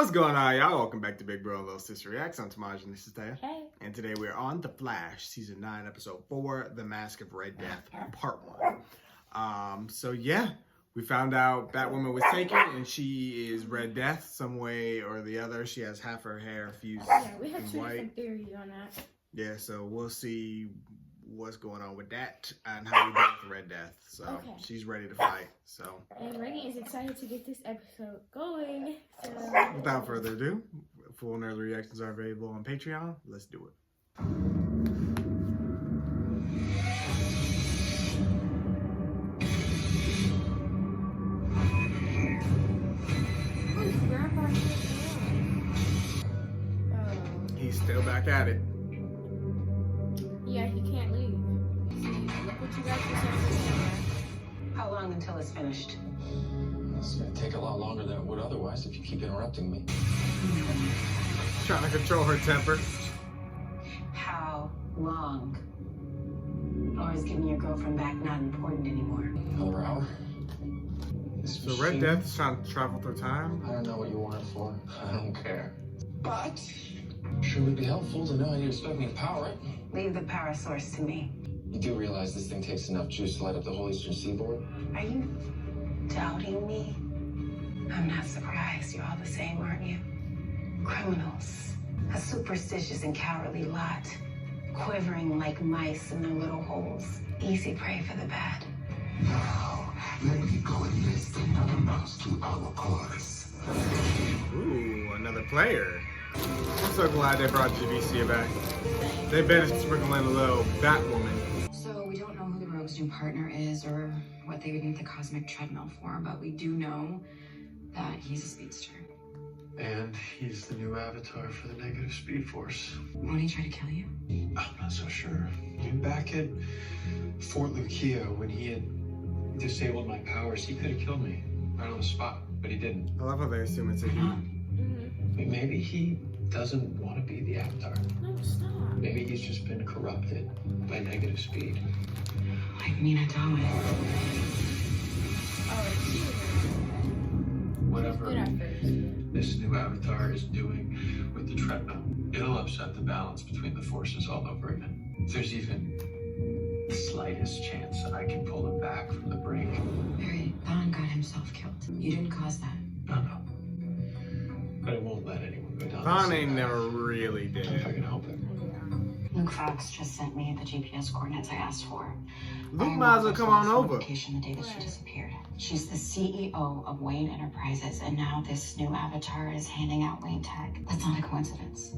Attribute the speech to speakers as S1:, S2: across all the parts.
S1: What's going on, y'all? Welcome back to Big Bro and Little Sister Reacts. I'm Tamaj and this is Taya.
S2: Hey.
S1: And today we're on The Flash, Season 9, Episode 4, The Mask of Red Death, Part 1. So yeah, we found out Batwoman was taken and she is Red Death some way or the other. She has half her hair fused
S2: We have two
S1: white.
S2: different theories on that.
S1: Yeah, so we'll see what's going on with that and how we deal with Red Death. So she's ready to fight. So
S2: and Reagan is excited to get this episode going. So
S1: without further ado, full and early reactions are available on Patreon. Let's do it. He's still back at it.
S2: Yeah, he can't leave. See, look what you got yourself.
S3: How long until it's finished?
S4: It's gonna take a lot longer than it would otherwise if you keep interrupting me.
S1: Trying to control her temper.
S3: How long? Or is getting your girlfriend back not important anymore?
S4: Another hour?
S1: So Red Death is trying to travel through time?
S4: I don't know what you want it for. I don't care. But sure would be helpful to know how you expect me to power it.
S3: Leave the power source to me.
S4: You do realize this thing takes enough juice to light up the whole eastern seaboard?
S3: Are you doubting me? I'm not surprised. You're all the same, aren't you? Criminals. A superstitious and cowardly lot. Quivering like mice in their little holes. Easy prey for the bad.
S5: Now, let me go and list another mouse to our cause.
S1: Ooh, another player. I'm so glad they brought GBC back. They better sprinkle in a little Batwoman.
S6: So we don't know who the Rogue's new partner is or what they would need the cosmic treadmill for, but we do know that he's a speedster.
S7: And he's the new avatar for the negative speed force.
S6: Won't he try to kill you?
S7: I'm not so sure. Back at Fort Lucia, when he had disabled my powers, he could have killed me right on the spot, but he didn't.
S1: I love how they assume it's a he.
S7: Maybe he doesn't want to be the avatar.
S2: No, stop.
S7: Maybe he's just been corrupted by negative speed.
S6: Like Nina Darwin.
S7: Whatever
S2: Good at first.
S7: this new avatar is doing with the treadmill, it'll upset the balance between the forces all over again. If there's even the slightest chance that I can pull him back from the brink.
S6: Barry, Don got himself killed. You didn't cause that.
S7: No. But I won't let anyone go down.
S1: Vaughn ain't never really
S7: If I
S1: dead.
S7: can help it.
S6: Luke Fox just sent me the GPS coordinates I asked for.
S1: Luke might as well come on over.
S6: Location the day that she disappeared. She's the CEO of Wayne Enterprises, and now this new avatar is handing out Wayne tag. That's not a coincidence.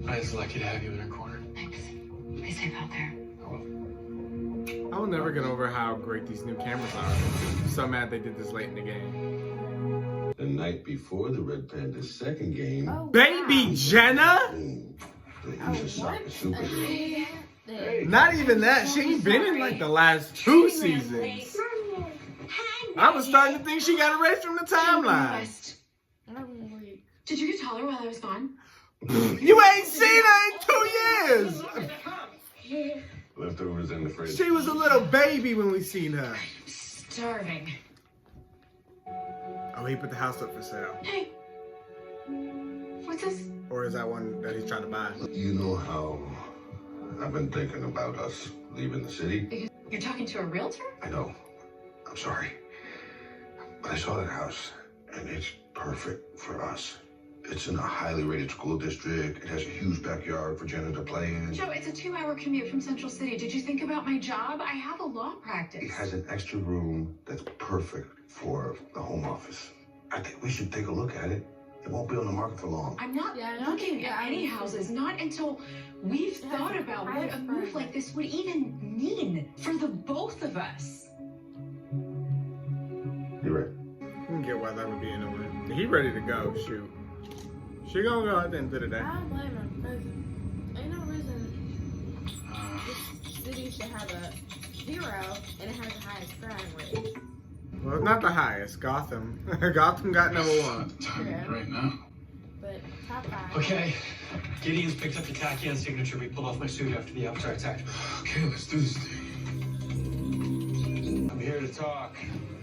S7: I was lucky to have you in our corner.
S6: Thanks. Be safe out there.
S1: I will never get over how great these new cameras are. I'm so mad they did this late in the game.
S5: The night before the Red Panda's second game,
S2: Oh,
S1: Baby Jenna?
S5: the Iwasaki superhero.
S1: Not even that. She ain't been in like the last 2 seasons. I was starting to think she got erased from the timeline.
S6: Did you get taller while I was gone?
S1: You ain't seen her in 2 years.
S5: Leftovers in the fridge.
S1: She was a little baby when we seen her.
S6: Starving.
S1: Oh, he put the house up for sale.
S6: Hey. What's this?
S1: Or is that one that he's trying to buy?
S5: You know how I've been thinking about us leaving the city?
S6: You're talking to a realtor?
S5: I know. I'm sorry. But I saw that house, and it's perfect for us. It's in a highly rated school district. It has a huge backyard for Jenna to play in.
S6: Joe, it's a 2-hour commute from Central City. Did you think about my job? I have a law practice.
S5: It has an extra room that's perfect for the home office. I think we should take a look at it. It won't be on the market for long.
S6: I'm not
S2: Yeah,
S6: looking at any houses, not until we've thought about what a move like this would even mean for the both of us.
S5: You're right.
S1: I can get why that would be annoying. He ready to go, shoot. She gonna go at the end of the day.
S2: I don't blame him, because ain't no reason this city should have a 0 and it has the highest crime rate.
S1: Well, not the highest. Gotham. Gotham got number 1.
S2: Yeah.
S7: Right now.
S2: But top 5.
S7: Okay. Gideon's picked up the Tachyon signature. We pulled off my suit after the Avatar attack. Okay, let's do this thing. I'm here to talk.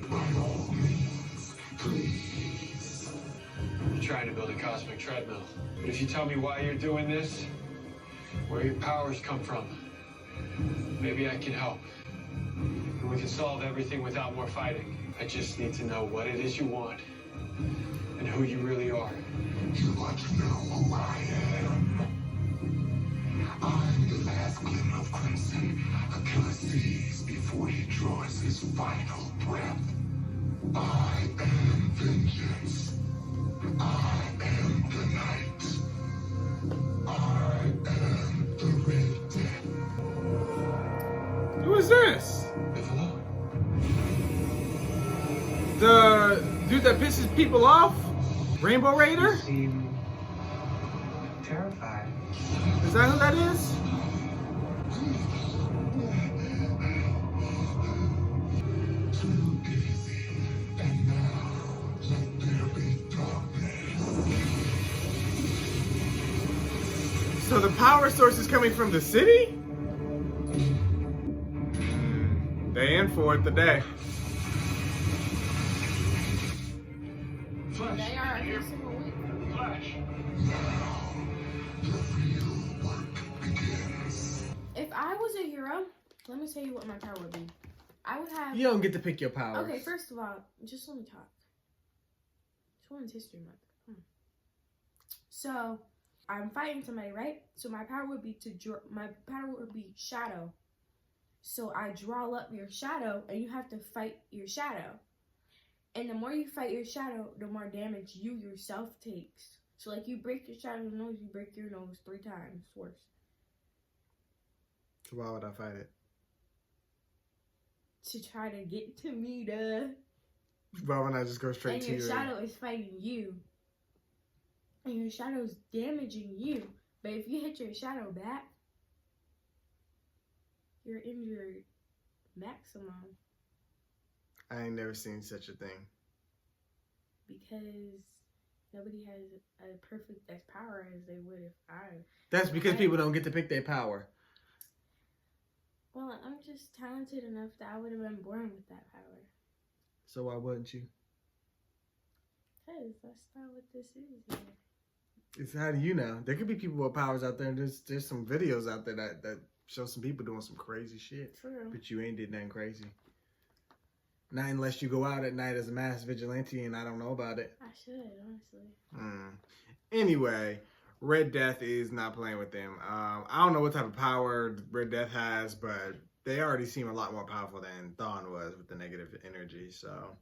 S5: By all means, please.
S7: You're trying to build a cosmic treadmill. But if you tell me why you're doing this, where your powers come from, maybe I can help. And we can solve everything without more fighting. I just need to know what it is you want and who you really are.
S5: You want to know who I am? I'm the last glimmer of crimson a killer sees before he draws his final breath. I am vengeance. I am the night. I am the Red Death.
S1: Who is this?
S7: Hello?
S1: The dude that pisses people off? Rainbow Raider?
S4: Seem terrified.
S1: Is that who that is?
S5: Too easy. And now, let there be darkness.
S1: So the power source is coming from the city? They in for it today.
S7: Flash!
S2: They are every single week.
S7: Flash!
S5: Now, the real work begins.
S2: If I was a hero, let me tell you what my power would be. I would have.
S1: You don't get to pick your power.
S2: Okay, first of all, just let me talk. It's Women's History Month. So, I'm fighting somebody, right? So my power would be shadow. So I draw up your shadow, and you have to fight your shadow. And the more you fight your shadow, the more damage you yourself takes. So like you break your shadow's nose, you break your nose 3 times worse.
S1: So why would I fight it?
S2: To try to get to me, duh.
S1: Why wouldn't I just go straight
S2: And
S1: to
S2: your
S1: you?
S2: shadow is fighting you. And your shadow is damaging you. But if you hit your shadow back, you're injured maximum.
S1: I ain't never seen such a thing.
S2: Because nobody has a perfect as power as they would if I.
S1: That's because people don't get to pick their power.
S2: Well, I'm just talented enough that I would have been born with that power.
S1: So why wouldn't you?
S2: Because that's not what this is here.
S1: It's how do you know? There could be people with powers out there, and there's some videos out there that show some people doing some crazy shit.
S2: True.
S1: But you ain't did nothing crazy. Not unless you go out at night as a mass vigilante and I don't know about it.
S2: I should, honestly.
S1: Anyway, Red Death is not playing with them. I don't know what type of power Red Death has, but they already seem a lot more powerful than Thawne was with the negative energy. So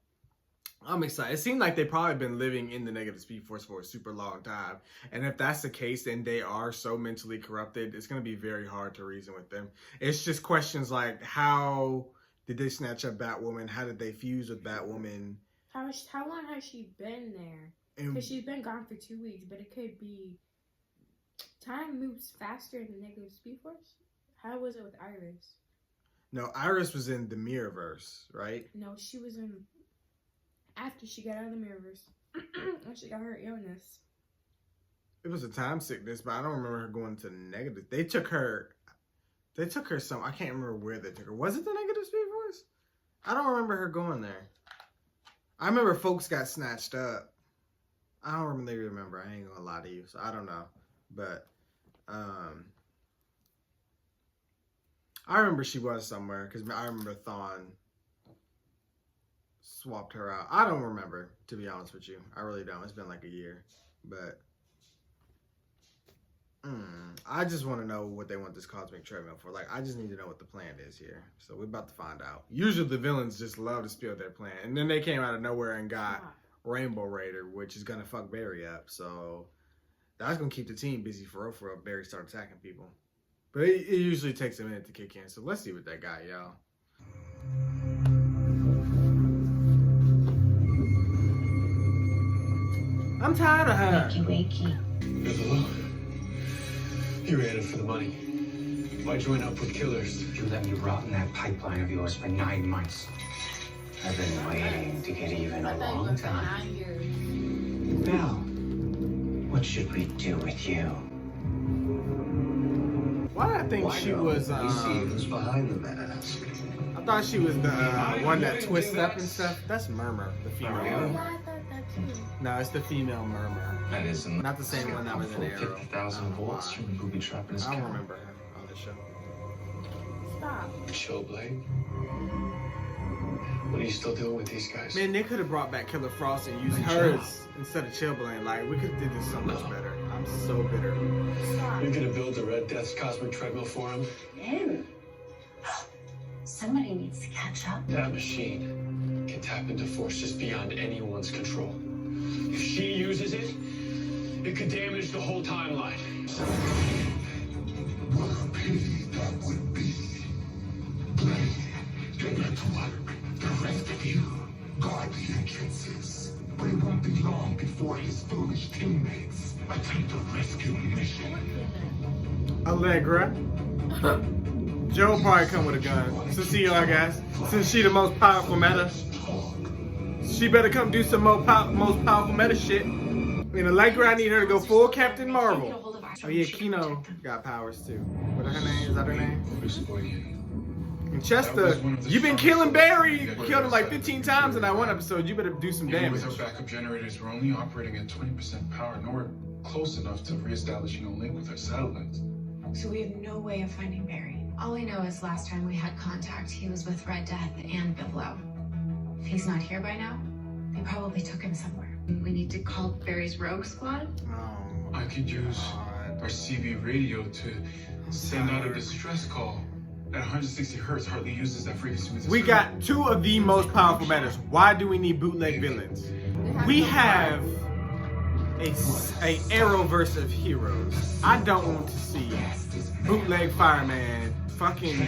S1: I'm excited. It seemed like they've probably been living in the negative Speed Force for a super long time. And if that's the case, then they are so mentally corrupted, it's going to be very hard to reason with them. It's just questions like, how did they snatch up Batwoman? How did they fuse with Batwoman?
S2: How long has she been there? Because she's been gone for 2 weeks, but it could be... Time moves faster in the negative Speed Force? How was it with Iris?
S1: No, Iris was in the Mirrorverse, right?
S2: No, she was in... After she got out of the Mirrorverse. When she got her illness.
S1: It was a time sickness, but I don't remember her going to negative. They took her some, I can't remember where they took her. Was it the negative Speed Force? I don't remember her going there. I remember folks got snatched up. I don't really remember. I ain't gonna lie to you, so I don't know. But I remember she was somewhere because I remember Thawne swapped her out. I don't remember, to be honest with you. I really don't. It's been like a year, but I just want to know what they want this cosmic treadmill for. Like, I just need to know what the plan is here. So we're about to find out. Usually the villains just love to spill their plan, and then they came out of nowhere and got Rainbow Raider, which is gonna fuck Barry up. So that's gonna keep the team busy for real. For Barry start attacking people, but it usually takes a minute to kick in. So let's see what they got, y'all. I'm tired of her.
S7: Hello? You're in it for the money. Why join up with killers?
S4: You let me rot in that pipeline of yours for 9 months. I've been waiting to get even a long time.
S2: 9 years.
S4: Now, what should we do with you?
S1: Why did I think she was?
S5: We see who's behind the mask.
S1: I thought she was the one that twists up and stuff. That's Murmur, the female.
S2: Yeah, I thought that too.
S1: No, it's the female murmur.
S4: That isn't.
S1: Not the same one that was in Arrow.
S4: 50,000 volts from a booby trap in his
S1: I don't
S4: car.
S1: remember her on the show.
S2: Stop.
S7: Showblade? What are you still doing with these guys?
S1: Man, they could have brought back Killer Frost and used hers instead of Chillblade. Like, we could have did this so much better. I'm so bitter.
S2: Stop.
S7: You're gonna build the Red Death's cosmic treadmill for him?
S3: Him? Somebody needs to catch up.
S7: That machine can tap into forces beyond anyone's control. If she uses it, it could damage the whole timeline.
S5: What a pity that would be. Blade, get back to work. The rest of you, guard the entrances. But it won't be long before his foolish teammates attempt a rescue mission.
S1: Allegra. Joe probably come with a gun. Cecile, I guess. Since she the most powerful meta. She better come do some most powerful meta shit. In Allegra, I need her to go full Captain Marvel. Oh yeah, Kino got powers too. What her name? Is that her name? And Chester, you've been killing Barry. You killed him like 15 times in that one episode. You better do some
S8: Even
S1: damage.
S8: with our backup generators, we're only operating at 20% power, nowhere close enough to reestablishing a link with our satellites.
S6: So we have no way of finding Barry.
S3: All we know is last time we had contact, he was with Red Death and Bivlo. If he's not here by now, they probably took him somewhere. We need to call Barry's rogue squad.
S1: Oh,
S8: I could use our CB radio to send out a distress call. At 160 hertz, hardly uses that frequency.
S1: we got two of the most powerful metas. Why do we need bootleg villains? We have a Arrowverse of heroes. I don't want to see bootleg fireman, fucking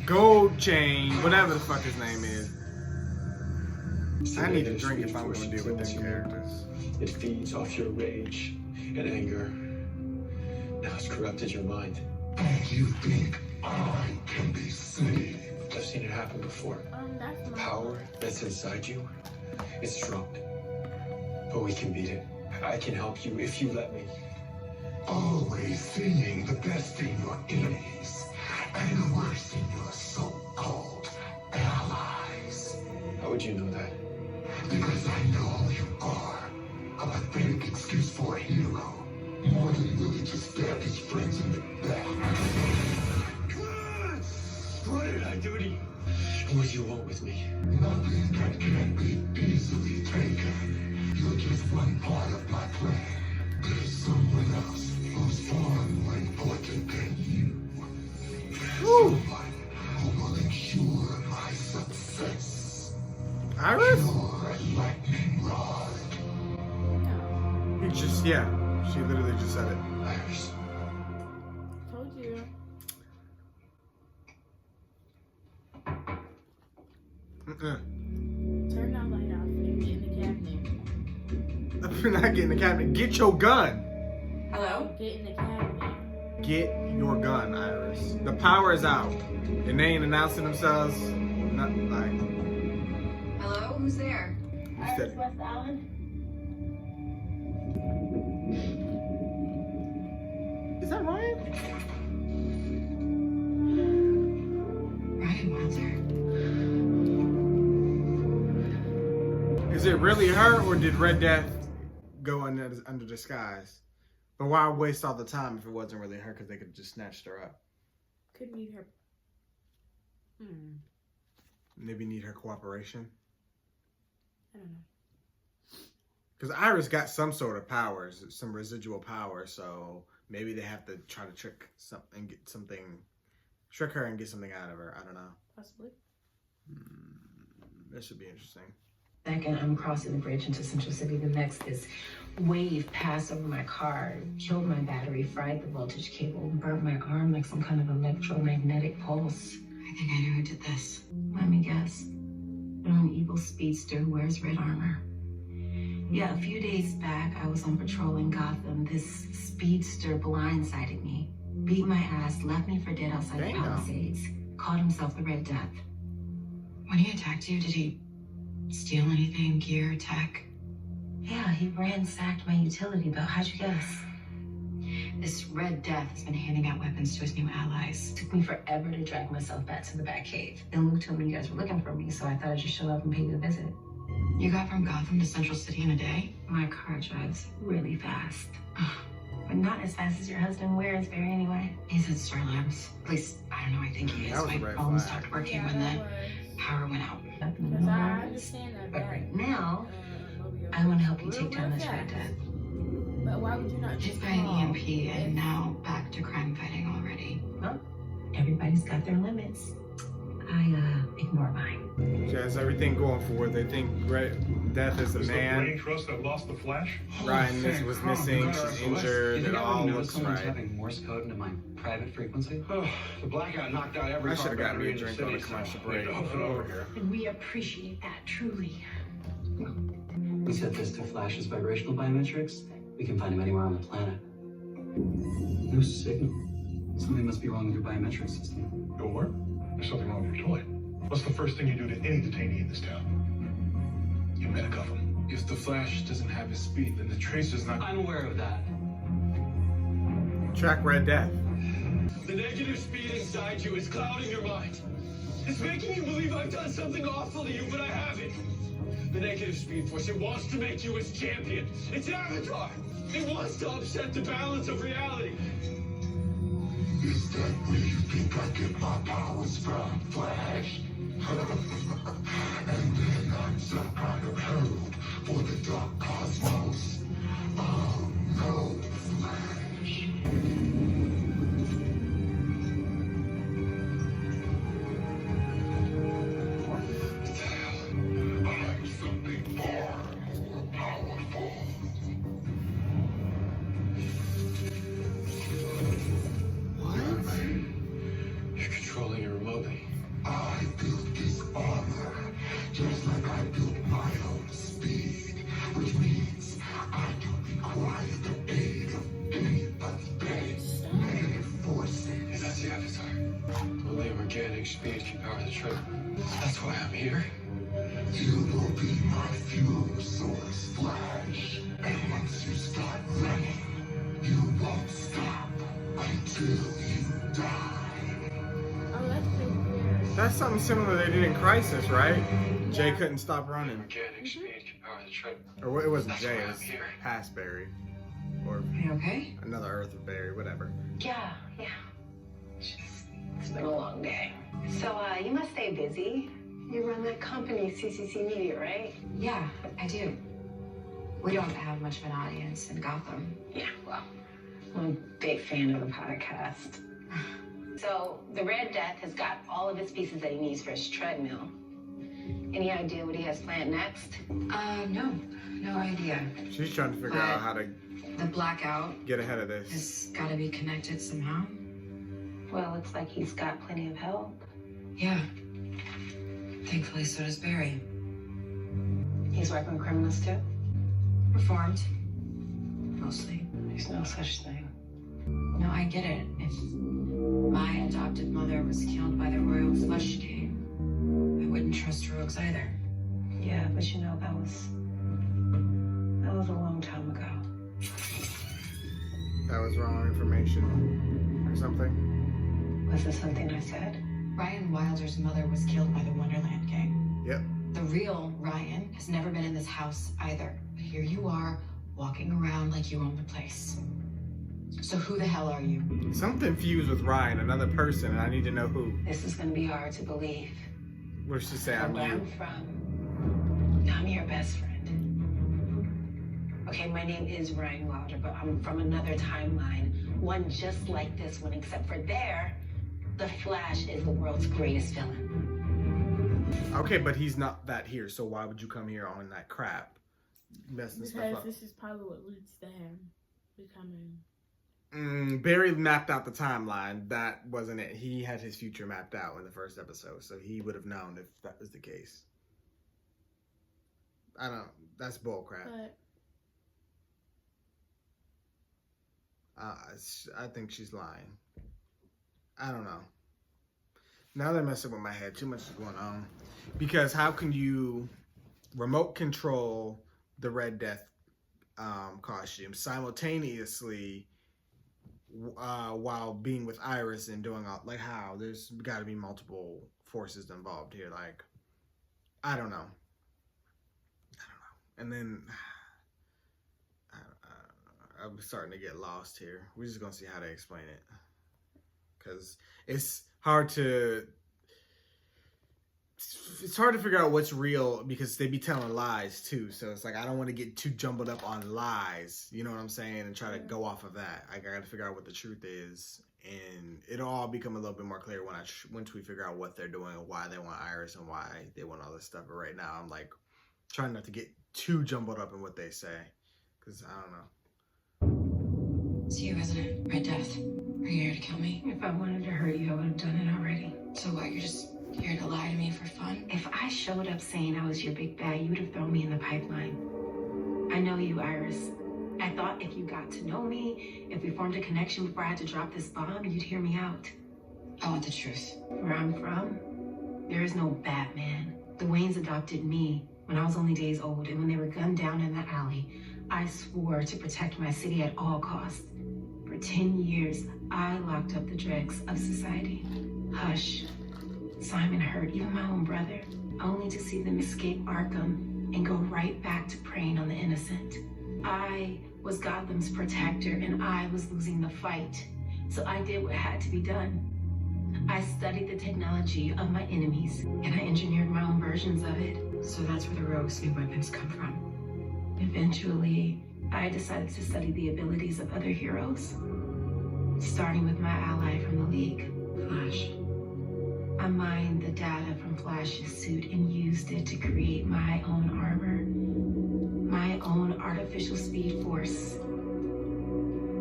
S1: gold chain, whatever the fuck his name is. I need to drink if I'm going to deal with them characters.
S7: It feeds off your rage and anger. Now it's corrupted your mind.
S5: And you think I can be saved?
S7: I've seen it happen before.
S2: That's
S7: The
S2: my
S7: power that's inside you is strong. But we can beat it. I can help you if you let me.
S5: Always seeing the best in your enemies and worse in your so-called allies.
S7: How would you know that?
S5: Because I know you are a pathetic excuse for a hero. More than willing to stab his friends in the back.
S7: What did I do to you? What do you want with me?
S5: Nothing that can be easily taken. You're just one part of my plan. There's someone else who's far more important than you. Someone who will ensure my success.
S1: Iris?
S5: Your lightning rod.
S1: He just, yeah. She literally just said it.
S7: Iris.
S2: told you. Turn that light off and get in the cabinet.
S1: We're not getting the cabinet. Get your gun.
S2: Hello? Get in the cabinet.
S1: Get your gun, Iris. The power is out. And they ain't announcing themselves. Nothing like.
S3: Hello? Who's there?
S1: Iris
S2: West Island?
S1: Is that Ryan?
S6: Ryan Wilder.
S1: Is it really her, or did Red Death go under disguise? But why waste all the time if it wasn't really her? Because they could have just snatched her up.
S2: Could need her.
S1: Maybe need her cooperation.
S2: I don't know.
S1: Because Iris got some sort of powers, some residual power, so maybe they have to try to trick her and get something out of her. I don't know.
S2: Possibly.
S1: This should be interesting.
S3: Second, I'm crossing the bridge into Central City. The next, this wave passed over my car, killed my battery, fried the voltage cable, and burnt my arm like some kind of electromagnetic pulse.
S6: I think I know who did this.
S3: Let me guess. You're an evil speedster who wears red armor. Yeah, a few days back, I was on patrol in Gotham. This speedster blindsided me, beat my ass, left me for dead outside the
S1: Damn.
S3: Palisades, called himself the Red Death.
S6: When he attacked you, did he steal anything, gear, tech?
S3: Yeah, he ransacked my utility belt. How'd you guess?
S6: This Red Death has been handing out weapons to his new allies.
S3: Took me forever to drag myself back to the Batcave. Then Luke told me you guys were looking for me, so I thought I'd just show up and pay you a visit.
S6: You got from Gotham to Central City in a day?
S3: My car drives really fast. But not as fast as your husband. Where is Barry anyway?
S6: He's at Star Labs. At least, I don't know, I think he is.
S1: That was a
S6: My
S1: red
S6: phone
S1: flag.
S6: stopped working
S2: Yeah,
S6: when
S2: that
S6: the
S2: was.
S6: power went out.
S2: Because I understand that.
S3: But
S2: But
S3: right now, I want to help you take down this Red Death.
S2: But why would you not
S6: Hit
S2: just
S6: by an
S2: call?
S6: EMP and now back to crime fighting already.
S3: Well, everybody's got their limits. I ignore mine.
S1: She has everything going for her. They think Red Death is a
S8: Is the
S1: man.
S8: brain trust that lost the Flash?
S1: Ryan was missing. She's injured. It all looks
S9: someone's
S1: right.
S9: having Morse code into my private frequency?
S7: The blackout knocked out every
S1: I should have gotten me a
S7: in the
S1: drink on
S7: city,
S1: a commercial
S7: so
S1: break.
S7: we huff it over here.
S3: And we appreciate that, truly.
S9: We set this to Flash's vibrational biometrics. We can find him anywhere on the planet. No signal. Something must be wrong with your biometric system.
S8: Your what? There's something wrong with your toy. What's the first thing you do to any detainee in this town? You medicuff him. If the Flash doesn't have his speed, then the tracer's not.
S9: I'm aware of that.
S1: Track Red Death.
S7: The negative speed inside you is clouding your mind. It's making you believe I've done something awful to you, but I haven't. The negative speed force, it wants to make you its champion. Its avatar. It wants to upset the balance of reality.
S5: Is that where you think I get my powers from, Flash? And then I'm some kind of herald for the dark cosmos. Oh no, Flash. I'm something far more powerful.
S7: You're controlling it remotely.
S5: I built this armor just like I built my own speed, which means I don't require the aid of anybody's negative forces.
S7: That's the avatar. Only organic speed can power the trip. That's why I'm here.
S5: You will be my fuel source, Flash. And once you start running, you won't stop until you die.
S2: Oh, that's pretty weird.
S1: That's something similar they did in Crisis, right? Jay couldn't stop running.
S7: Organic speed can power the trip.
S1: Or it wasn't
S7: That's
S1: Jay,
S7: why
S1: it
S7: I'm
S1: was
S7: here.
S1: past Barry. Or
S6: Are you okay?
S1: another Earth of Barry, whatever.
S3: Yeah. It's been a long day. So, you must stay busy. You run that company, CCC Media, right?
S6: Yeah, I do. We don't have much of an audience in Gotham.
S3: Yeah, well, I'm a big fan of the podcast. So, the Red Death has got all of his pieces that he needs for his treadmill. Any idea what he has planned next?
S6: No idea.
S1: She's trying to figure out how to
S6: The blackout
S1: get ahead of this.
S6: has got to be connected somehow.
S3: Well, looks like he's got plenty of help.
S6: Yeah. Thankfully, so does Barry.
S3: He's working with criminals too?
S6: Reformed. Mostly.
S3: There's no such thing.
S6: No, I get it. If my adopted mother was killed by the Royal Flush Gang, I wouldn't trust rogues either.
S3: Yeah, but you know, that was a long time ago.
S1: That was wrong information or something.
S3: Was this something I said?
S6: Ryan Wilder's mother was killed by the Wonderland Gang.
S1: Yep.
S6: The real Ryan has never been in this house either. But here you are, walking around like you own the place. So who the hell are you?
S1: Something fused with Ryan, another person, and I need to know who.
S3: This is gonna be hard to believe.
S1: What did she say?
S3: From
S1: I'm
S3: where
S1: you.
S3: I'm from. I'm your best friend. Okay, my name is Ryan Wilder, but I'm from another timeline. One just like this one, except for there, the Flash is the world's greatest villain.
S1: Okay, but he's not that here, so why would you come here on that crap? Messing stuff
S2: Because
S1: up.
S2: this is probably what leads to him becoming.
S1: Barry mapped out the timeline. That wasn't it. He had his future mapped out in the first episode, so he would have known if that was the case. I don't. That's bullcrap.
S2: But
S1: I think she's lying. I don't know. Now they're messing with my head. Too much is going on. Because how can you remote control the Red Death costume simultaneously while being with Iris and doing all, like, how? There's got to be multiple forces involved here. Like, I don't know. And then I'm starting to get lost here. We're just gonna see how they explain it, because it's hard to figure out what's real, because they be telling lies too. So it's like I don't want to get too jumbled up on lies, you know what I'm saying, and try to go off of that. I got to figure out what the truth is, and it'll all become a little bit more clear once we figure out what they're doing and why they want Iris and why they want all this stuff. But right now, I'm like trying not to get too jumbled up in what they say, because I don't know.
S6: So you, Resident Red Death, are you here to kill me?
S3: If I wanted to hurt you, I would have done it already.
S6: So what, you're just here to lie to me for fun?
S3: If I showed up saying I was your big bad, you would have thrown me in the pipeline. I know you, Iris. I thought if you got to know me, if we formed a connection before I had to drop this bomb, you'd hear me out.
S6: I want the truth.
S3: Where I'm from, there is no Batman. The Waynes adopted me when I was only days old, and when they were gunned down in the alley, I swore to protect my city at all costs. For 10 years, I locked up the dregs of society. Hush. Simon hurt even my own brother, only to see them escape Arkham and go right back to preying on the innocent. I was Gotham's protector, and I was losing the fight. So I did what had to be done. I studied the technology of my enemies, and I engineered my own versions of it.
S6: So that's where the rogue's new weapons come from.
S3: Eventually, I decided to study the abilities of other heroes, starting with my ally from the League, Flash. I mined the data from Flash's suit and used it to create my own armor, my own artificial speed force.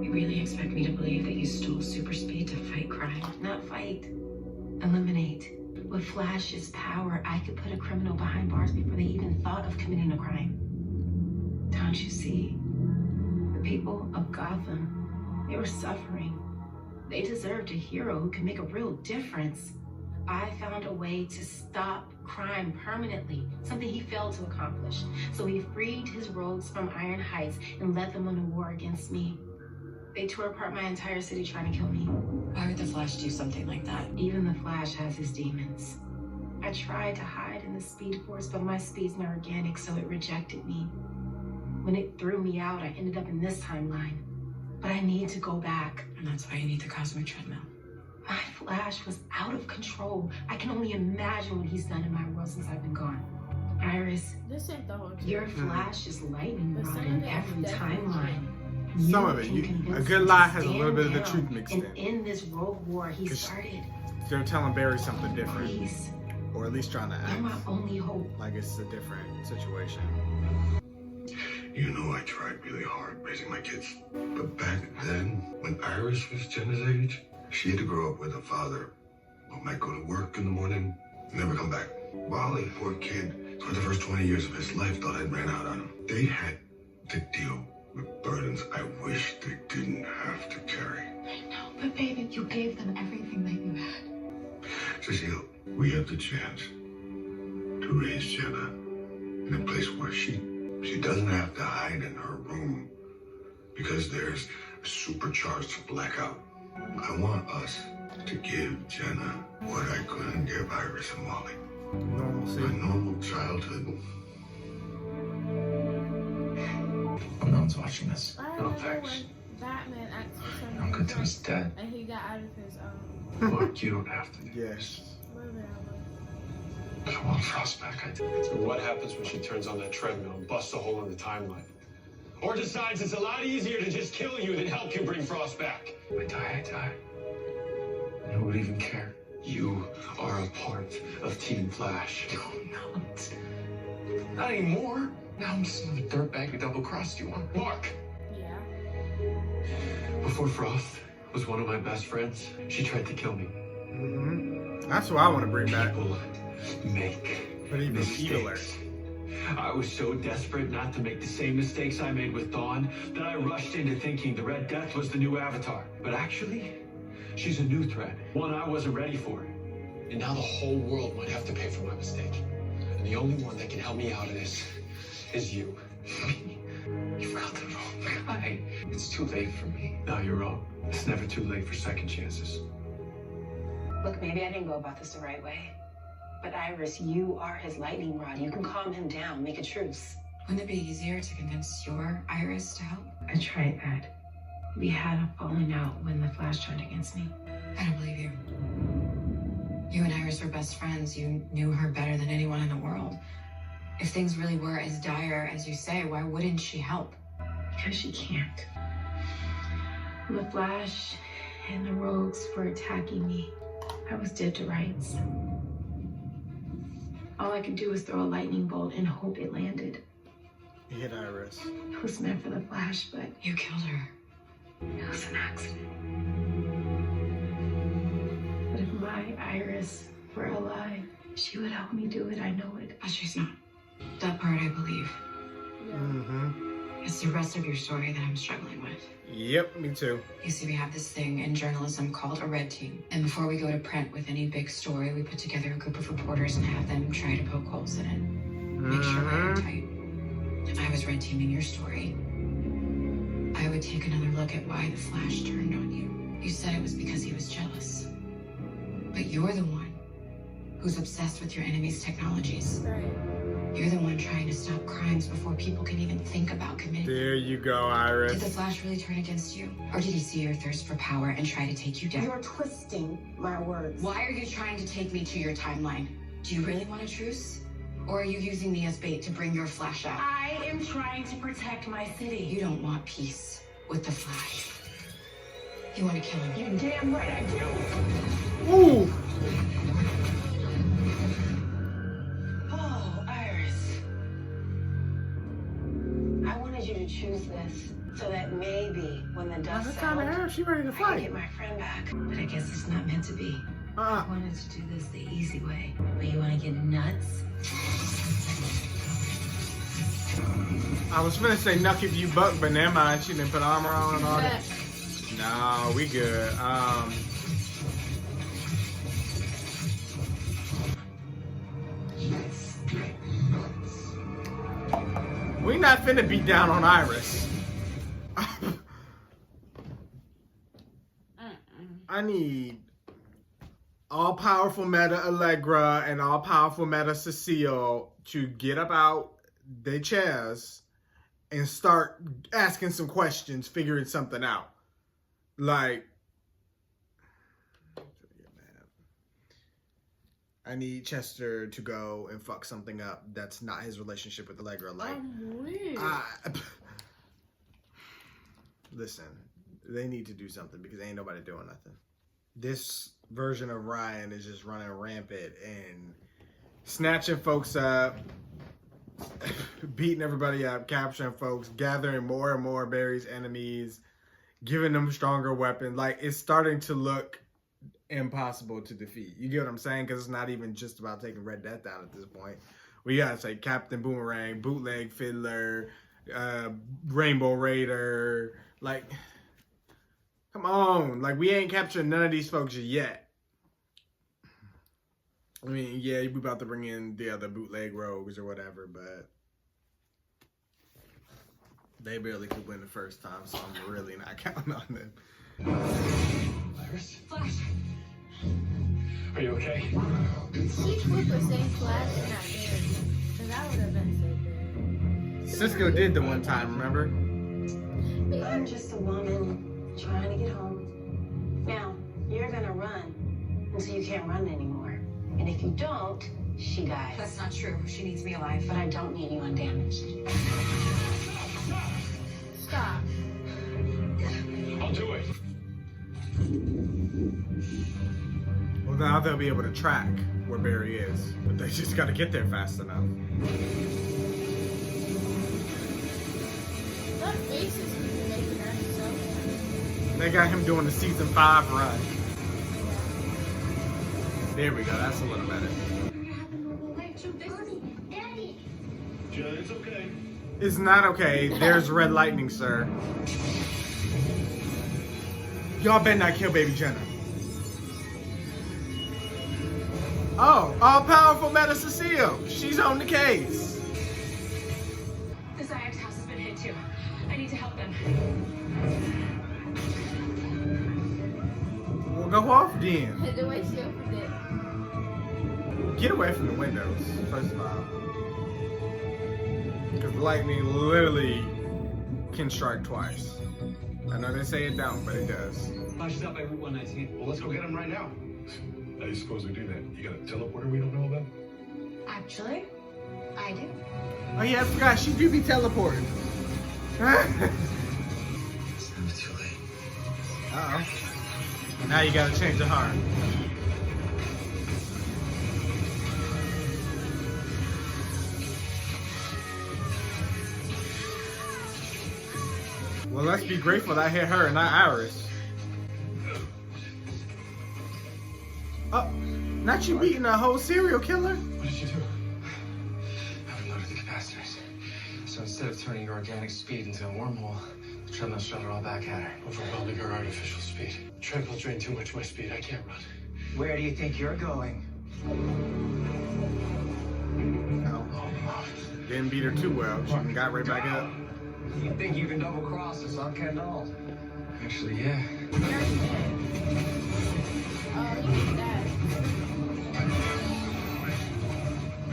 S6: You really expect me to believe that you stole super speed to fight crime?
S3: Not fight, eliminate. With Flash's power, I could put a criminal behind bars before they even thought of committing a crime. Don't you see? The people of Gotham, they were suffering. They deserved a hero who could make a real difference. I found a way to stop crime permanently, something he failed to accomplish. So he freed his rogues from Iron Heights and led them on a war against me. They tore apart my entire city trying to kill me.
S6: Why would the Flash do something like that?
S3: Even the Flash has his demons. I tried to hide in the Speed Force, but my speed's not organic, so it rejected me. When it threw me out, I ended up in this timeline. But I need to go back.
S6: And that's why you need the cosmic treadmill.
S3: My Flash was out of control. I can only imagine what he's done in my world since I've been gone. Iris,
S2: This ain't the whole truth.
S3: your Flash is lightning
S2: But
S3: rod
S2: some
S3: in
S2: of it is
S3: every
S2: definitely
S3: timeline.
S1: Some of it.
S3: can
S1: A
S3: convince
S1: good
S3: him
S1: lie
S3: to
S1: has a little bit of the
S3: stand
S1: truth
S3: down
S1: mixed
S3: and
S1: in.
S3: end this rogue war he
S1: 'Cause
S3: started.
S1: They're telling Barry something different,
S3: Please,
S1: or at least trying to
S3: you're my
S1: act
S3: only hope.
S1: like it's a different situation.
S5: You know I tried really hard raising my kids. But back then, when Iris was Jenna's age, she had to grow up with a father who might go to work in the morning, never come back. Wally, poor kid, for the first 20 years of his life, thought I'd ran out on him. They had to deal with burdens I wish they didn't have to carry.
S6: I know, but baby, you gave them everything that you had.
S5: Cecile, we have the chance to raise Jenna in a place where she doesn't have to hide in her room because there's a supercharged blackout. I want us to give Jenna what I couldn't give Iris and Wally.
S1: Normalcy.
S5: A normal childhood.
S4: Oh, no one's watching this.
S2: I
S4: No
S2: remember
S4: thanks.
S2: when Batman asked for something
S4: I'm good till he's dead.
S2: and he got out of his
S4: Look, you don't have to do
S1: Yes.
S4: this.
S2: whatever that was.
S4: I want Frost back. I do.
S7: So what happens when she turns on that treadmill and busts a hole in the timeline? Or decides it's a lot easier to just kill you than help you bring Frost back?
S4: I die. And who would even care?
S7: You are a part of Team Flash.
S4: No, not anymore. Now I'm just another dirtbag who double-crossed you on.
S7: Mark,
S2: Yeah.
S7: before Frost was one of my best friends, she tried to kill me.
S1: That's what I want to bring back.
S7: People make
S1: But even eviler.
S7: mistakes. I was so desperate not to make the same mistakes I made with Dawn that I rushed into thinking the Red Death was the new Avatar. But actually, she's a new threat, one I wasn't ready for. And now the whole world might have to pay for my mistake. And the only one that can help me out of this is you.
S4: You've got the wrong guy. It's too late for me.
S7: No, you're wrong. It's never too late for second chances.
S3: Look, maybe I didn't go about this the right way. But Iris, you are his lightning rod. You can calm him down, make a truce.
S6: Wouldn't it be easier to convince your Iris to help?
S3: I tried that. We had a falling out when the Flash turned against me.
S6: I don't believe you. You and Iris were best friends. You knew her better than anyone in the world. If things really were as dire as you say, why wouldn't she help?
S3: Because she can't. When the Flash and the Rogues were attacking me, I was dead to rights. All I could do was throw a lightning bolt and hope it landed.
S1: You hit Iris.
S3: It was meant for the Flash, but
S6: You killed her.
S3: it was an accident. But if my Iris were alive, she would help me do it, I know it.
S6: But she's not. That part I believe.
S1: Mm-hmm.
S6: It's the rest of your story that I'm struggling with.
S1: Yep, me too.
S6: You see, we have this thing in journalism called a red team. And before we go to print with any big story, we put together a group of reporters and have them try to poke holes in it. Make sure we're airtight. If I was red teaming your story, I would take another look at why the Flash turned on you. You said it was because he was jealous. But you're the one who's obsessed with your enemy's technologies.
S2: Right.
S6: You're the one trying to stop crimes before people can even think about committing them.
S1: There you go,
S6: Did the
S1: Iris.
S6: Flash really turn against you? Or did he see your thirst for power and try to take you down?
S3: You're twisting my words.
S6: Why are you trying to take me to your timeline? Do you really want a truce? Or are you using me as bait to bring your Flash out?
S3: I am trying to protect my city.
S6: You don't want peace with the Flash. You want to kill him.
S3: You're damn right I do.
S1: Ooh!
S3: Oh, Iris. I wanted you to choose this so that maybe when the dust
S1: What time of
S3: settles,
S1: hair? She ready to
S3: I can
S1: fight.
S3: get my friend back. But I guess it's not meant to be.
S1: Uh,
S3: I wanted to do this the easy way. But you want to get nuts?
S1: I was finna say nuck if you buck, but never mind. She didn't put armor on and all that. No, we good.
S5: Let's get nuts.
S1: We not finna beat down on Iris. I need all-powerful meta Allegra and all-powerful meta Cecile to get up out their chairs and start asking some questions, figuring something out. Like, I need Chester to go and fuck something up that's not his relationship with Allegra. Like,
S2: Weird.
S1: listen, they need to do something because ain't nobody doing nothing. This version of Ryan is just running rampant and snatching folks up, beating everybody up, capturing folks, gathering more and more Barry's enemies, giving them stronger weapons. Like, it's starting to look impossible to defeat. You get what I'm saying? Because it's not even just about taking Red Death down at this point. We gotta say Captain Boomerang, Bootleg Fiddler, Rainbow Raider. Like, come on. Like, we ain't captured none of these folks yet. I mean, yeah, we about to bring in the other bootleg rogues or whatever, but they barely could win the first time, so I'm really not counting on them.
S7: Iris?
S6: Flash!
S7: Are you okay?
S2: She flipped the same Flash and not Barry. Because that would have been so good.
S1: Cisco did the one time, remember?
S3: I'm just a woman trying to get home. Now, you're gonna run until you can't run anymore. And if you don't, she dies.
S6: That's not true. She needs me alive.
S3: But I don't need you undamaged.
S2: Stop.
S7: I'll do it.
S1: Well, now they'll be able to track where Barry is, but they just gotta get there fast enough.
S2: That face is making her so
S1: They got him doing the season 5 run. There we go, that's a little better.
S8: Jenna, it's okay.
S1: It's not okay. There's red lightning, sir. Y'all better not kill baby Jenna. Oh, all-powerful Meta Cecile. She's on the case.
S6: The Zayak's house has been hit too. I need to help them.
S1: We'll go off then.
S2: the way she opened it.
S1: Get away from the windows, first of all. Because lightning literally can strike twice. I know they say it don't, but it does.
S9: Flash is out by Route 119.
S8: Well, let's go get him right now. How do you suppose we do that? You got a teleporter we don't know about?
S3: Actually, I do.
S1: Oh yeah, I forgot. She do be teleporting.
S9: It's never too late.
S1: Uh-oh. Now you gotta change the heart. Well, let's be grateful that hit her and not Iris. Oh, not you beating a whole serial killer?
S4: What did you do? I overloaded the capacitors. So instead of turning your organic speed into a wormhole, the treadmill shot it all back at her.
S7: Overwhelming her artificial speed. Treadmill drained too much of my speed. I can't run.
S9: Where do you think you're going?
S1: Didn't beat her too well. She got right back up.
S9: You think you can double cross us, huh, Kendall?
S4: Actually, yeah.
S2: Oh, you need that.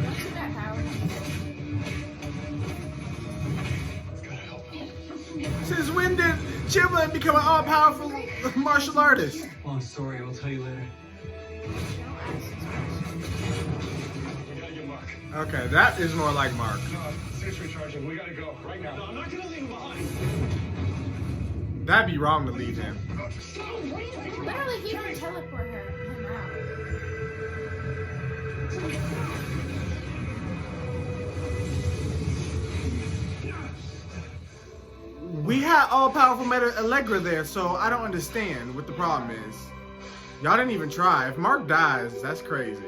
S2: Don't you that power?
S7: Gotta help him.
S1: Since when did Chibla become an all-powerful martial artist?
S9: Long story, we'll tell you later.
S7: We gotta get Mark.
S1: Okay, that is more like Mark.
S7: Six recharging. We gotta go right now. No, I'm not gonna leave him behind.
S1: That'd be wrong to leave him.
S2: Literally, he can teleport him out.
S1: We had all-powerful Meta Allegra there, so I don't understand what the problem is. Y'all didn't even try. If Mark dies, that's crazy.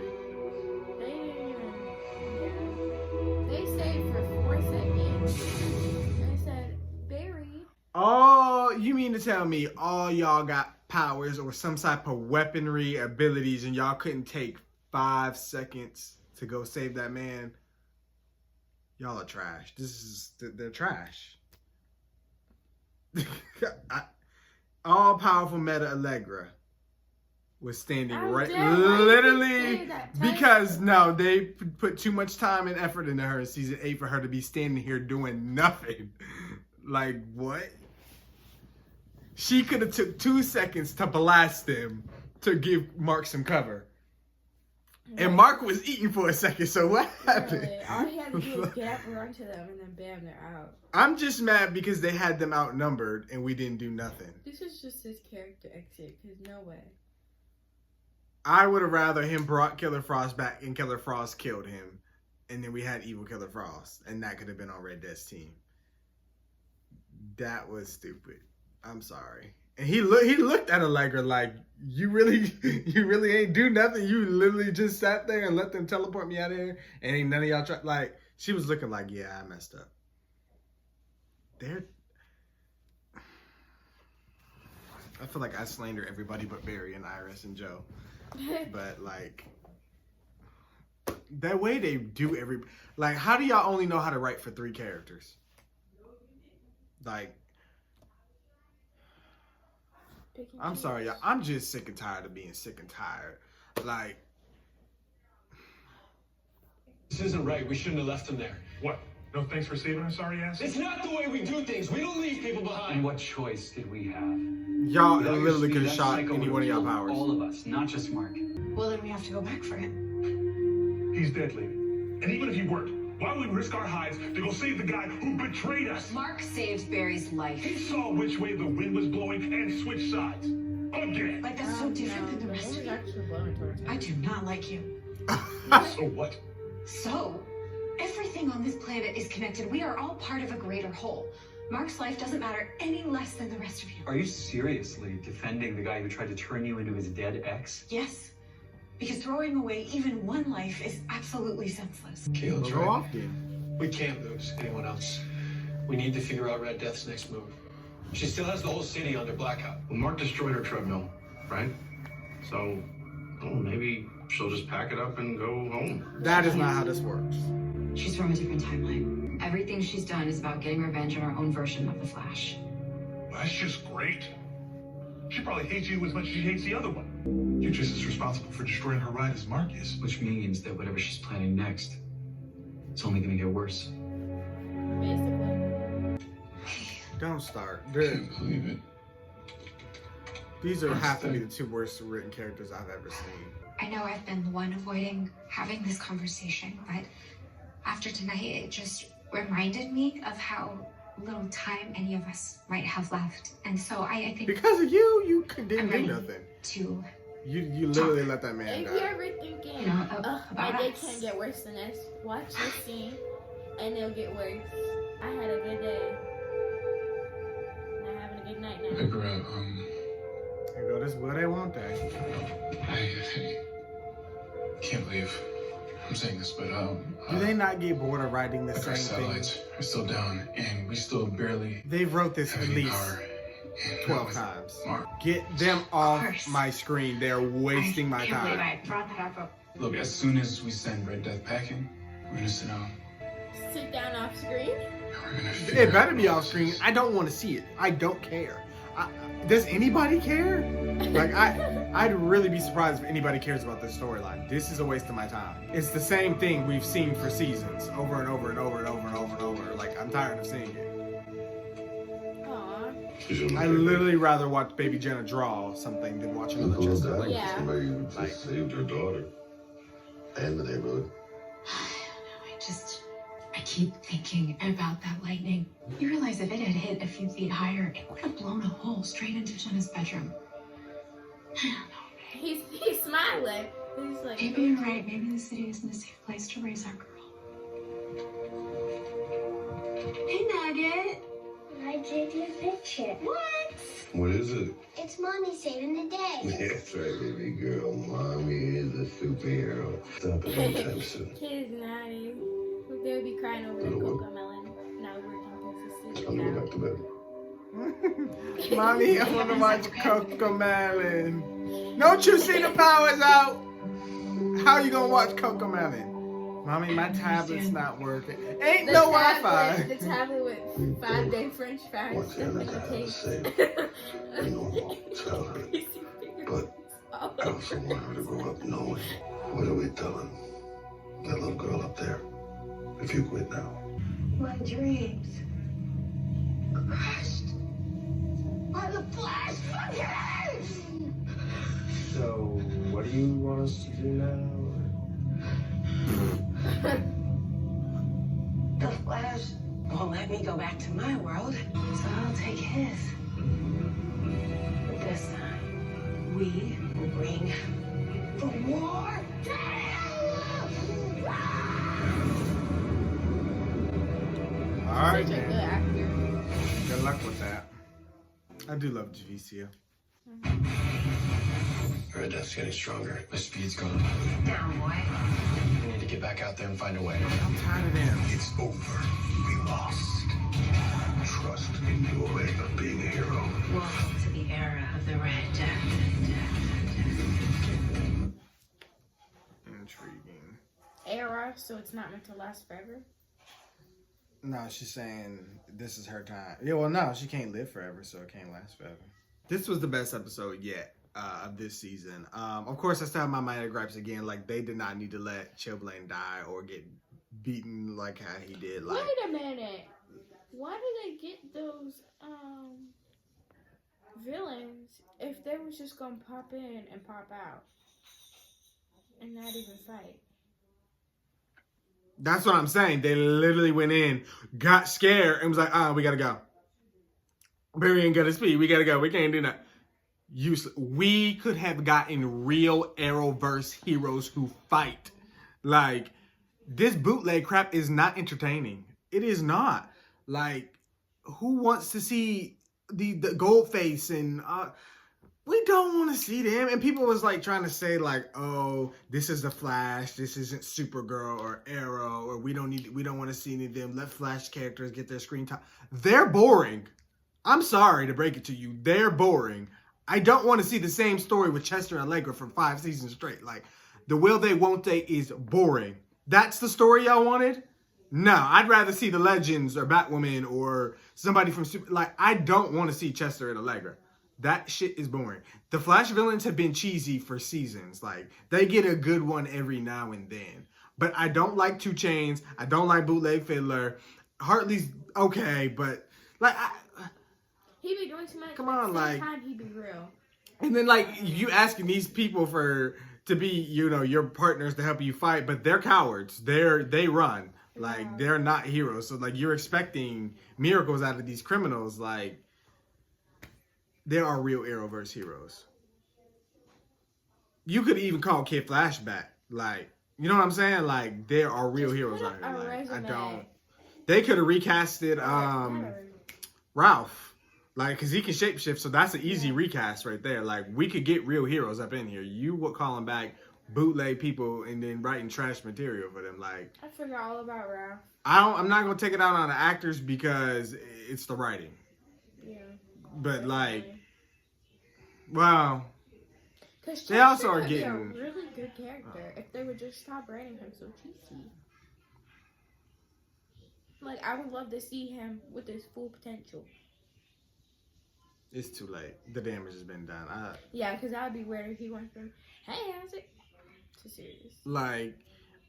S2: They stayed for 4 seconds. They said, Barry.
S1: Oh, you mean to tell me all y'all got powers or some type of weaponry abilities and y'all couldn't take 5 seconds to go save that man? Y'all are trash. They're trash. All-powerful Meta Allegra was standing right, literally, because no, they put too much time and effort into her in season 8 for her to be standing here doing nothing. Like, what? She could have took 2 seconds to blast them to give Mark some cover. And Mark was eating for a second, so what happened?
S2: Really, all he had to do was get up and run to them, and then bam, they're out.
S1: I'm just mad because they had them outnumbered and we didn't do nothing.
S2: This is just his character exit, because no way.
S1: I would have rather him brought Killer Frost back and Killer Frost killed him. And then we had evil Killer Frost. And that could have been on Red Death's team. That was stupid. I'm sorry. And he looked at Allegra like, you really ain't do nothing. You literally just sat there and let them teleport me out of here. And ain't none of y'all try. Like, she was looking like, yeah, I messed up. I feel like I slander everybody but Barry and Iris and Joe. But like, that way they do like, how do y'all only know how to write for 3 characters? Like, I'm sorry, y'all. I'm just sick and tired of being sick and tired. Like,
S7: This isn't right. We shouldn't have left him there.
S8: What? No thanks for saving our sorry ass?
S7: It's not the way we do things. We don't leave people behind.
S9: And what choice did we have?
S1: y'all
S9: Without your
S1: literally
S9: speed,
S1: could have
S9: that
S1: shot
S9: psycho
S1: any
S9: would've
S1: one of y'all
S9: killed
S1: powers.
S9: all of us, not just Mark.
S3: Well, then we have to go back for him.
S8: He's dead, lady. And even if he weren't, why would we risk our hides to go save the guy who betrayed us?
S6: Mark saved Barry's life.
S8: He saw which way the wind was blowing and switched sides. Again.
S3: But that's so different than the rest of you. I do not like you.
S8: So what?
S3: So, everything on this planet is connected. We are all part of a greater whole. Mark's life doesn't matter any less than the rest of you.
S9: Are you seriously defending the guy who tried to turn you into his dead ex?
S3: Yes. Because throwing away even one life is absolutely senseless.
S7: Kayla's
S1: Go
S7: right.
S1: off then.
S7: We can't lose anyone else. We need to figure out Red Death's next move. She still has the whole city under blackout.
S4: Well, Mark destroyed her treadmill, right? So, maybe she'll just pack it up and go home.
S1: That is not how this works.
S6: She's from a different timeline. Everything she's done is about getting revenge on her own version of the Flash.
S8: Well, that's just great. She probably hates you as much as she hates the other one. You're just as responsible for destroying her ride as Mark is.
S9: Which means that whatever she's planning next, it's only gonna get worse.
S2: Basically.
S1: Don't start.
S8: I can't believe it.
S1: These have to be the two worst written characters I've ever seen.
S6: I know I've been the one avoiding having this conversation, but after tonight, it just reminded me of how little time any of us might have left. And so I think
S1: Because of you didn't
S6: I'm
S1: do
S6: ready
S1: nothing.
S6: to
S1: You literally let that man
S2: If you're
S1: die.
S2: ever thinking,
S6: You know,
S2: my
S6: about
S2: day
S6: us.
S2: can't get worse than this, watch this scene and it'll get worse. I had a good day. I'm having a good night now.
S8: Deborah,
S1: Here go this will they won't they.
S8: I can't believe I'm saying this, but
S1: Do they not get bored of writing the
S8: like our
S1: same thing?
S8: satellites are still down, and we still barely
S1: They wrote this
S8: have
S1: at
S8: any
S1: least
S8: power. And
S1: 12
S8: with
S1: times.
S8: Mark,
S1: Get them off
S6: course.
S1: my screen. They're wasting my
S6: I can't believe
S1: time.
S6: I brought that up.
S8: look, as soon as we send Red Death packing, we're gonna sit down.
S2: Sit down off screen.
S8: And we're gonna figure
S1: It better
S8: out
S1: be
S8: what
S1: off
S8: this
S1: screen.
S8: is.
S1: I don't want to see it. I don't care. Does anybody care? Like, I'd really be surprised if anybody cares about this storyline. This is a waste of my time. It's the same thing we've seen for seasons, over and over and over and over and over and over. Like, I'm tired of seeing it.
S2: Aw.
S1: I literally rather watch Baby Jenna draw something than watch another Chester. Like,
S2: Yeah.
S5: Somebody who just saved her daughter and the neighborhood.
S6: I keep thinking about that lightning. You realize if it had hit a few feet higher, it would have blown a hole straight into Jenna's bedroom.
S2: He's smiling. He's like,
S6: Maybe you're right. Maybe the city isn't a safe place to raise our girl.
S3: Hey, Nugget.
S10: I did your picture.
S3: What?
S5: What is it?
S10: It's Mommy saving the day.
S5: That's right, baby girl. Mommy is a superhero. Stop it anytime soon.
S2: Kid is naughty. They would be crying over the cocoa melon. Now we're working to
S5: I'm going back to bed.
S1: Mommy, I want to watch Coco Melon. Don't you see the power's out? How you gonna watch Coco Melon? Mommy, my tablet's not working. Ain't no Wi-Fi.
S2: The tablet with 5-day French fries.
S5: Once Anna got out of safe, I won't tell her. But I also want her to grow up knowing. What are we telling that little girl up there? If you quit now.
S3: My dreams crushed by the flash fuckers!
S9: So, what do you want us to do now?
S3: The Flash won't let me go back to my world, so I'll take his. But this time, we will bring the war down!
S1: Alright,
S2: Such a good
S1: man.
S2: actor.
S1: Good luck with that. I do love Javicia.
S4: Red Death's getting stronger. The speed's gone.
S3: Down, boy.
S4: We need to get back out there and find a way.
S1: I'm tired of them.
S5: It's over. We lost. Trust in your way of being a hero.
S3: Welcome to the era of the Red Death.
S1: Intriguing.
S2: Era, so it's not meant to last forever.
S1: No, she's saying this is her time. Yeah, well, no, she can't live forever, so it can't last forever. This was the best episode yet of this season. Of course, I still have my minor gripes again. Like, they did not need to let Chilblain die or get beaten like how he did. Like,
S2: Wait a minute. Why did they get those villains if they was just gonna pop in and pop out and not even fight?
S1: that's what I'm saying. They literally went in, got scared, and was like, we gotta go. Barry ain't got his speed. We gotta go. We can't do that. Useless. We could have gotten real Arrowverse heroes who fight. Like, this bootleg crap is not entertaining. It is not. Like, who wants to see the Goldface and we don't want to see them. And people was like trying to say like, oh, this is the Flash, this isn't Supergirl or Arrow, or we don't want to see any of them. Let Flash characters get their screen time. They're boring. I'm sorry to break it to you. They're boring. I don't want to see the same story with Chester and Allegra for 5 seasons straight. Like, the will they, won't they is boring. That's the story y'all wanted? No, I'd rather see the Legends or Batwoman or somebody from Super... Like, I don't want to see Chester and Allegra. That shit is boring. The Flash villains have been cheesy for seasons. Like, they get a good one every now and then. But I don't like 2 Chainz. I don't like Bootleg Fiddler. Hartley's okay, but like,
S2: He be doing too much.
S1: Come on,
S2: but at the same
S1: like-
S2: time, he be real.
S1: and then like you asking these people to be, your partners to help you fight, but they're cowards. They run. Like, they're not heroes. So like, you're expecting miracles out of these criminals. Like, there are real Arrowverse heroes. You could even call Kid Flash back. Like, you know what I'm saying? Like, there are real
S2: Just
S1: heroes
S2: put
S1: out here.
S2: a
S1: Like, I
S2: resume.
S1: don't. They could have recasted Ralph. Like, because he can shapeshift, so that's an easy recast right there. Like, we could get real heroes up in here. You would call them back, bootleg people, and then writing trash material for them. Like,
S2: I forgot all about Ralph.
S1: I'm not going to take it out on the actors because it's the writing.
S2: Yeah.
S1: But, like, well,
S2: Because
S1: they also are
S2: could be a
S1: getting-
S2: really good character if they would just stop writing him so cheesy. Like, I would love to see him with his full potential.
S1: it's too late. The damage has been done.
S2: Yeah, because that would be weird if he went from, hey, how's it? To serious.
S1: Like,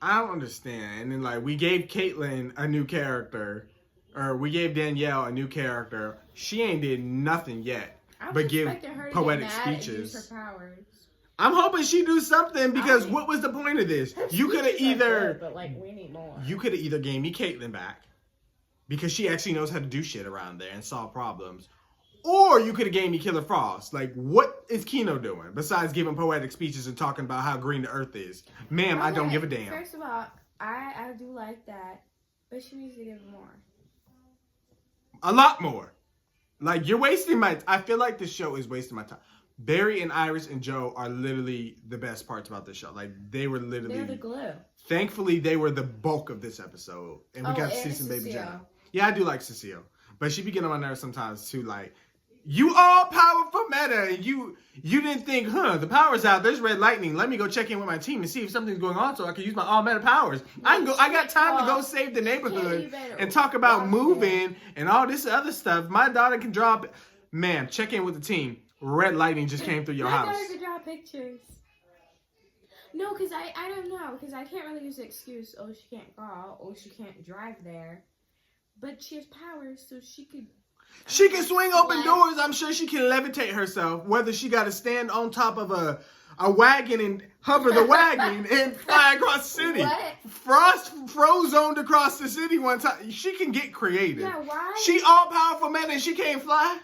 S1: I don't understand. And then, like, we gave Caitlyn a new character, or we gave Danielle a new character. She ain't did nothing yet,
S2: I was
S1: but give
S2: expecting her to
S1: poetic
S2: get mad and
S1: speeches.
S2: use her powers.
S1: I'm hoping she do something because what was the point of this?
S2: Her
S1: You could have
S2: speeches are
S1: either
S2: good, but like we need more.
S1: you could have either gave me Caitlyn back because she actually knows how to do shit around there and solve problems, or you could have gave me Killer Frost. Like, what is Kino doing besides giving poetic speeches and talking about how green the earth is? Ma'am, I don't
S2: Okay,
S1: give a damn.
S2: First of all, I do like that, but she needs to give more.
S1: A lot more. Like, you're wasting my... I feel like this show is wasting my time. Barry and Iris and Joe are literally the best parts about this show. Like, they were literally...
S2: They're the glue.
S1: Thankfully, they were the bulk of this episode. And we got to see some Baby Jenna. Yeah, I do like Cecile. But she be getting on my nerves sometimes, too. Like, you all powerful meta. And you didn't think, the power's out. There's red lightning. Let me go check in with my team and see if something's going on so I can use my all meta powers. I got time to go save the neighborhood and talk about moving and all this other stuff. My daughter can drop... Ma'am, check in with the team. Red lightning just came through your house.
S2: My daughter could draw pictures. No, because I don't know. Because I can't really use the excuse, oh, she can't call. Oh, she can't drive there. But she has powers, so she could...
S1: She can swing open doors. I'm sure she can levitate herself. Whether she got to stand on top of a wagon and hover the wagon and fly across the city.
S2: What?
S1: Frost froze-zoned across the city one time. She can get creative.
S2: Yeah, why?
S1: She all-powerful man and she can't fly.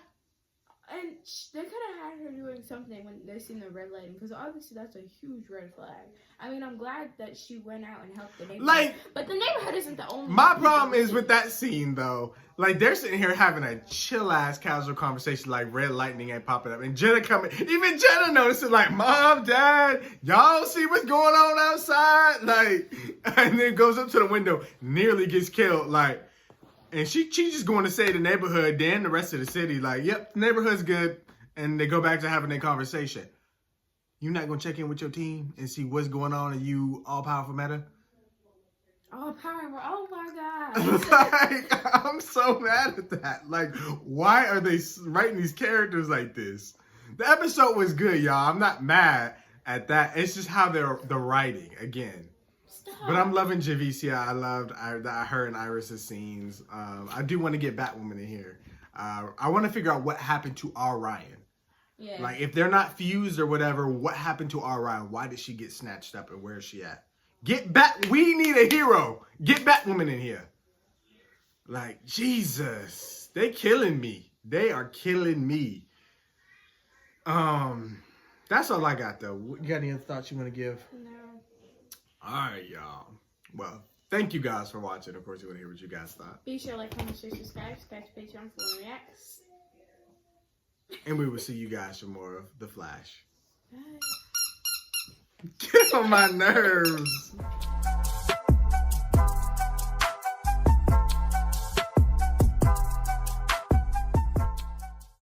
S2: And they could have had her doing something when they seen the red lighting, because obviously that's a huge red flag. I mean, I'm glad that she went out and helped the neighborhood.
S1: Like,
S2: but the neighborhood isn't the only.
S1: My problem is with that scene, though. Like, they're sitting here having a chill-ass casual conversation like red lightning ain't popping up. And Jenna coming, even Jenna notices, like, Mom, Dad, y'all see what's going on outside? Like, and then goes up to the window, nearly gets killed. Like, and she's just going to say the neighborhood, then the rest of the city, like, yep, the neighborhood's good. And they go back to having their conversation. You're not going to check in with your team and see what's going on in you all-powerful meta?
S2: Oh, powerful. Oh, my God.
S1: Like, I'm so mad at that. Like, why are they writing these characters like this? The episode was good, y'all. I'm not mad at that. It's just how they're the writing, again. But I'm loving Javicia. I loved her and Iris's scenes. I do want to get Batwoman in here. I want to figure out what happened to Orion.
S2: Yeah.
S1: Like, if they're not fused or whatever, what happened to Orion? Why did she get snatched up and where is she at? We need a hero. Get Batwoman in here. Like, Jesus. They killing me. They are killing me. That's all I got, though. You got any other thoughts you want to give?
S2: No.
S1: All right, y'all. Well, thank you guys for watching. Of course, we want to hear what you guys thought.
S2: Be sure to like, comment, share, subscribe to Patreon for reacts.
S1: And we will see you guys for more of The Flash.
S2: Bye.
S1: Get on my nerves.